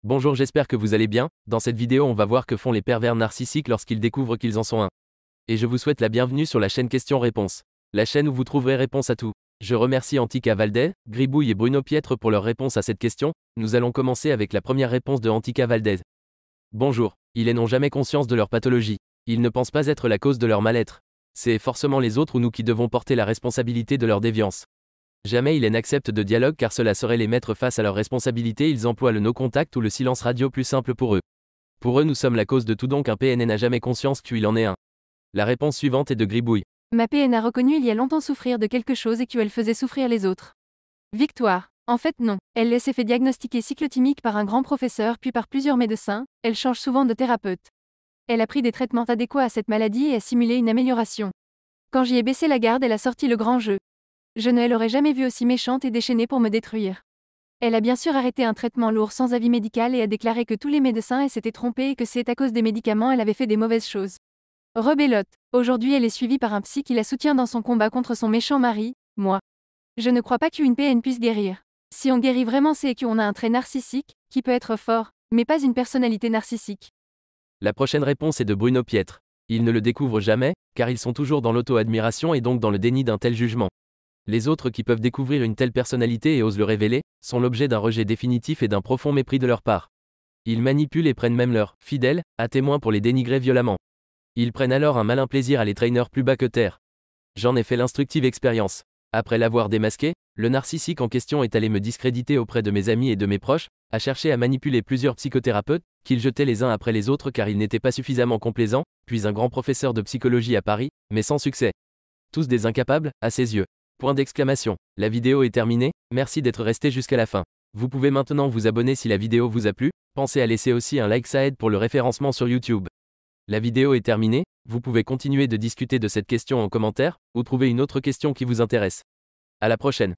Bonjour, j'espère que vous allez bien. Dans cette vidéo, on va voir que font les pervers narcissiques lorsqu'ils découvrent qu'ils en sont un. Et je vous souhaite la bienvenue sur la chaîne Questions-Réponses. La chaîne où vous trouverez réponse à tout. Je remercie Antica Valdez, Gribouille et Bruno Pietre pour leur réponse à cette question. Nous allons commencer avec la première réponse de Antica Valdez. Bonjour. Ils n'ont jamais conscience de leur pathologie. Ils ne pensent pas être la cause de leur mal-être. C'est forcément les autres ou nous qui devons porter la responsabilité de leur déviance. Jamais ils n'acceptent de dialogue car cela serait les mettre face à leurs responsabilités. Ils emploient le no-contact ou le silence radio plus simple pour eux. Pour eux, nous sommes la cause de tout, donc un PN n'a jamais conscience qu'il en est un. La réponse suivante est de Gribouille. Ma PN a reconnu il y a longtemps souffrir de quelque chose et qu'elle faisait souffrir les autres. Victoire. En fait non. Elle s'est fait diagnostiquer cyclotimique par un grand professeur puis par plusieurs médecins, elle change souvent de thérapeute. Elle a pris des traitements adéquats à cette maladie et a simulé une amélioration. Quand j'y ai baissé la garde, elle a sorti le grand jeu. Je ne l'aurais jamais vue aussi méchante et déchaînée pour me détruire. Elle a bien sûr arrêté un traitement lourd sans avis médical et a déclaré que tous les médecins s'étaient trompés et que c'est à cause des médicaments elle avait fait des mauvaises choses. Rebellote. Aujourd'hui elle est suivie par un psy qui la soutient dans son combat contre son méchant mari, moi. Je ne crois pas qu'une PN puisse guérir. Si on guérit vraiment, c'est qu'on a un trait narcissique, qui peut être fort, mais pas une personnalité narcissique. La prochaine réponse est de Bruno Pietre. Ils ne le découvrent jamais, car ils sont toujours dans l'auto-admiration et donc dans le déni d'un tel jugement. Les autres qui peuvent découvrir une telle personnalité et osent le révéler, sont l'objet d'un rejet définitif et d'un profond mépris de leur part. Ils manipulent et prennent même leurs fidèles à témoin pour les dénigrer violemment. Ils prennent alors un malin plaisir à les traîner plus bas que terre. J'en ai fait l'instructive expérience. Après l'avoir démasqué, le narcissique en question est allé me discréditer auprès de mes amis et de mes proches, a cherché à manipuler plusieurs psychothérapeutes, qu'ils jetaient les uns après les autres car ils n'étaient pas suffisamment complaisants, puis un grand professeur de psychologie à Paris, mais sans succès. Tous des incapables, à ses yeux. Point d'exclamation. La vidéo est terminée, merci d'être resté jusqu'à la fin. Vous pouvez maintenant vous abonner si la vidéo vous a plu, pensez à laisser aussi un like, ça aide pour le référencement sur YouTube. La vidéo est terminée, vous pouvez continuer de discuter de cette question en commentaire, ou trouver une autre question qui vous intéresse. À la prochaine.